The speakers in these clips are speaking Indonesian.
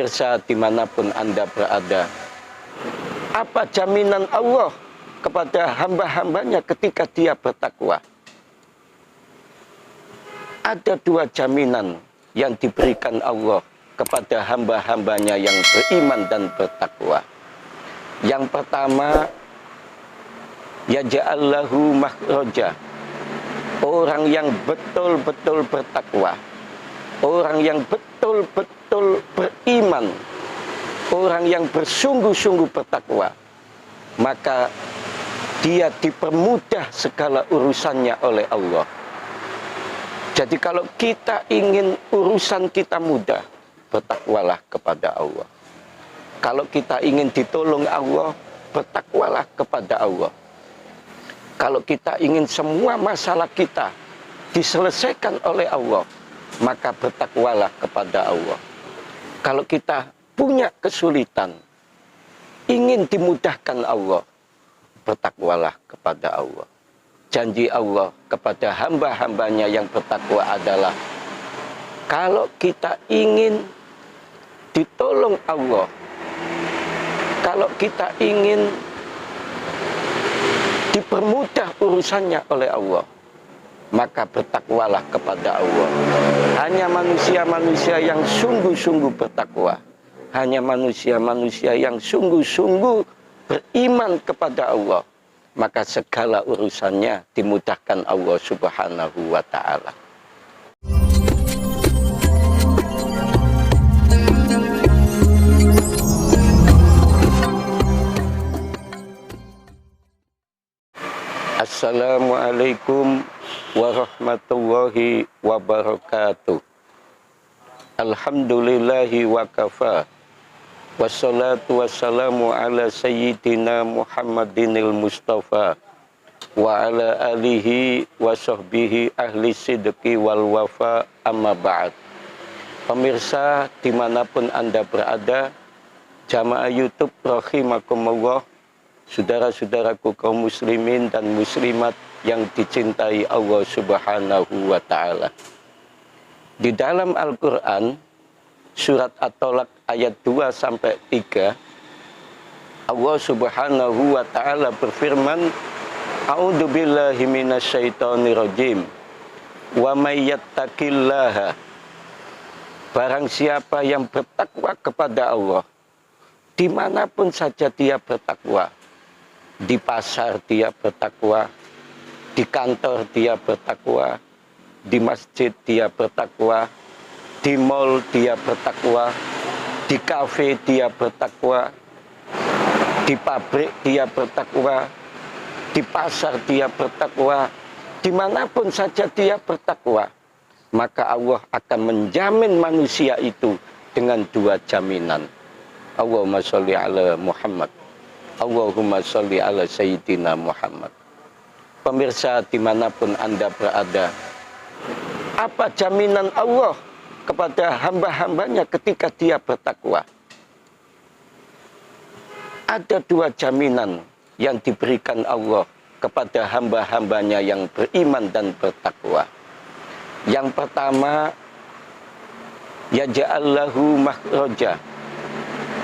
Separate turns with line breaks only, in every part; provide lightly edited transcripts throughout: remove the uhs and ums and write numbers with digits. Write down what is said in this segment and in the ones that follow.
Pemirsa dimanapun Anda berada, apa jaminan Allah kepada hamba-hambanya ketika dia bertakwa? Ada dua jaminan yang diberikan Allah kepada hamba-hambanya yang beriman dan bertakwa. Yang pertama, yaj'allahu makhraja. Orang yang betul-betul bertakwa, orang yang betul-betul beriman, orang yang bersungguh-sungguh bertakwa, maka dia dipermudah segala urusannya oleh Allah. Jadi kalau kita ingin urusan kita mudah, bertakwalah kepada Allah. Kalau kita ingin ditolong Allah, bertakwalah kepada Allah. Kalau kita ingin semua masalah kita diselesaikan oleh Allah, maka bertakwalah kepada Allah. Kalau kita punya kesulitan, ingin dimudahkan Allah, bertakwalah kepada Allah. Janji Allah kepada hamba-hambanya yang bertakwa adalah, kalau kita ingin ditolong Allah, kalau kita ingin dipermudah urusannya oleh Allah, maka bertakwalah kepada Allah. Hanya manusia-manusia yang sungguh-sungguh bertakwa, hanya manusia-manusia yang sungguh-sungguh beriman kepada Allah, maka segala urusannya dimudahkan Allah Subhanahu wa ta'ala. Assalamualaikum warahmatullahi wabarakatuh. Alhamdulillahi wa kafa. Wassalatu wassalamu ala sayyidina Muhammadinil Mustafa wa ala alihi wa sahbihi ahli sidqi wal wafa, amma ba'd. Pemirsa dimanapun Anda berada, jamaah YouTube rahimakumullah, saudara-saudaraku kaum muslimin dan muslimat yang dicintai Allah Subhanahu wa ta'ala. Di dalam Al-Quran, surat At-Tolak ayat 2-3, Allah Subhanahu wa ta'ala berfirman, A'udzubillahi minasyaitonirrajim. Wa may yattaqillaha. Barang siapa yang bertakwa kepada Allah, dimanapun saja dia bertakwa, di pasar dia bertakwa, di kantor dia bertakwa, di masjid dia bertakwa, di mall dia bertakwa, di kafe dia bertakwa, di pabrik dia bertakwa, di pasar dia bertakwa, dimanapun saja dia bertakwa, maka Allah akan menjamin manusia itu dengan dua jaminan. Allahumma sholli ala Muhammad, Allahumma sholli ala Sayyidina Muhammad. Pemirsa dimanapun Anda berada, apa jaminan Allah kepada hamba-hambanya ketika dia bertakwa? Ada dua jaminan yang diberikan Allah kepada hamba-hambanya yang beriman dan bertakwa. Yang pertama, yaj'allahu makhraja.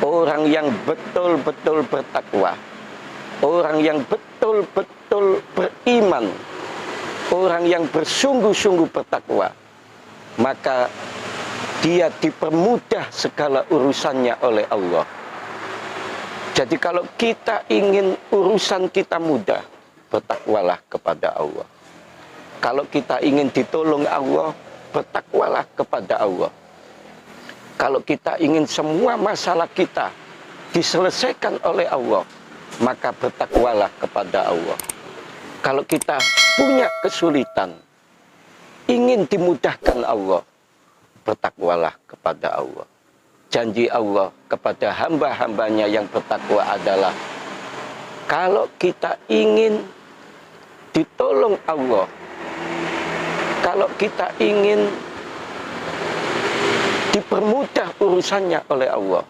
Orang yang betul-betul bertakwa, orang yang betul-betul beriman, orang yang bersungguh-sungguh bertakwa, maka dia dipermudah segala urusannya oleh Allah. Jadi kalau kita ingin urusan kita mudah, bertakwalah kepada Allah. Kalau kita ingin ditolong Allah, bertakwalah kepada Allah. Kalau kita ingin semua masalah kita diselesaikan oleh Allah, maka bertakwalah kepada Allah. Kalau kita punya kesulitan, ingin dimudahkan Allah, bertakwalah kepada Allah. Janji Allah kepada hamba-hambanya yang bertakwa adalah, kalau kita ingin ditolong Allah, kalau kita ingin dipermudah urusannya oleh Allah,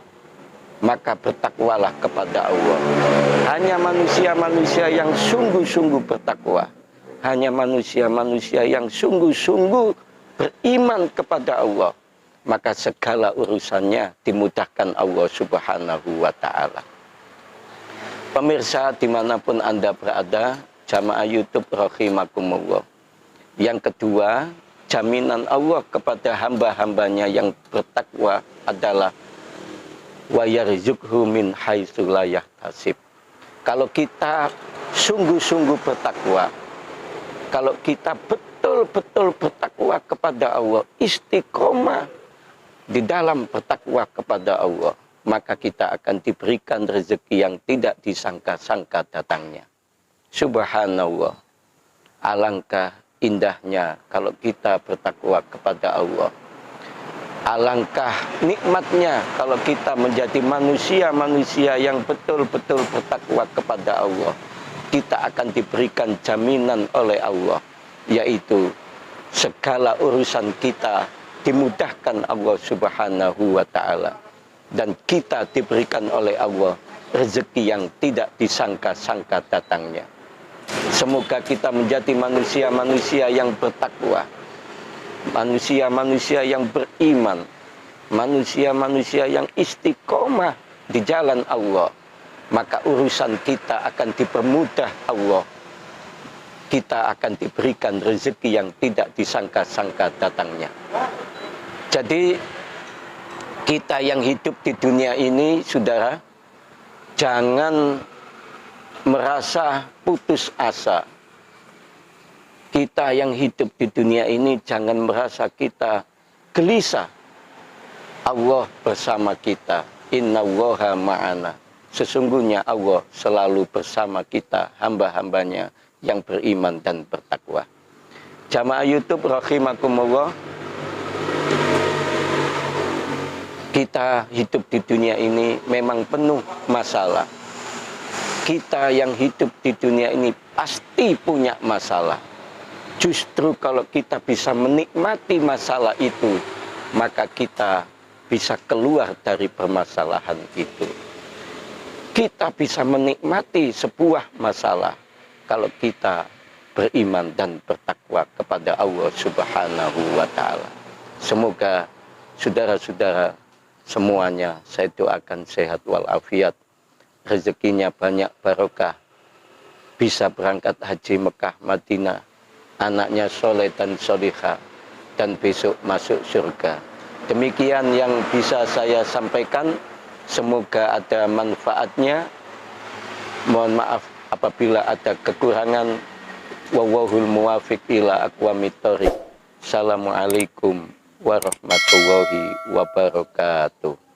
maka bertakwalah kepada Allah. Hanya manusia-manusia yang sungguh-sungguh bertakwa, hanya manusia-manusia yang sungguh-sungguh beriman kepada Allah, maka segala urusannya dimudahkan Allah Subhanahu wa Ta'ala. Pemirsa dimanapun Anda berada, jamaah YouTube rahimakumullah. Yang kedua, jaminan Allah kepada hamba-hambanya yang bertakwa adalah wa yarzuqhu min haitsu la yahtasib. Kalau kita sungguh-sungguh bertakwa, kalau kita betul-betul bertakwa kepada Allah, istiqomah di dalam bertakwa kepada Allah, maka kita akan diberikan rezeki yang tidak disangka-sangka datangnya. Subhanallah, alangkah indahnya kalau kita bertakwa kepada Allah. Alangkah nikmatnya kalau kita menjadi manusia-manusia yang betul-betul bertakwa kepada Allah. Kita akan diberikan jaminan oleh Allah, yaitu segala urusan kita dimudahkan Allah Subhanahu wa Ta'ala, dan kita diberikan oleh Allah rezeki yang tidak disangka-sangka datangnya. Semoga kita menjadi manusia-manusia yang bertakwa, manusia-manusia yang beriman, manusia-manusia yang istiqomah di jalan Allah. Maka urusan kita akan dipermudah Allah. Kita akan diberikan rezeki yang tidak disangka-sangka datangnya. Jadi kita yang hidup di dunia ini, saudara, jangan merasa putus asa. Kita yang hidup di dunia ini jangan merasa kita gelisah. Allah bersama kita. Innallaha ma'ana. Sesungguhnya Allah selalu bersama kita, hamba-hambanya yang beriman dan bertakwa. Jamaah YouTube rahimakumullah, kita hidup di dunia ini memang penuh masalah. Kita yang hidup di dunia ini pasti punya masalah. Justru kalau kita bisa menikmati masalah itu, maka kita bisa keluar dari permasalahan itu. Kita bisa menikmati sebuah masalah kalau kita beriman dan bertakwa kepada Allah Subhanahu wa Ta'ala. Semoga saudara-saudara semuanya saya doakan sehat walafiat, rezekinya banyak barokah, bisa berangkat haji Mekah Madinah, anaknya soleh dan solihah, dan besok masuk surga. Demikian yang bisa saya sampaikan, semoga ada manfaatnya. Mohon maaf apabila ada kekurangan. Wallahul muwafiq ila aqwamit thoriq. Assalamualaikum warahmatullahi wabarakatuh.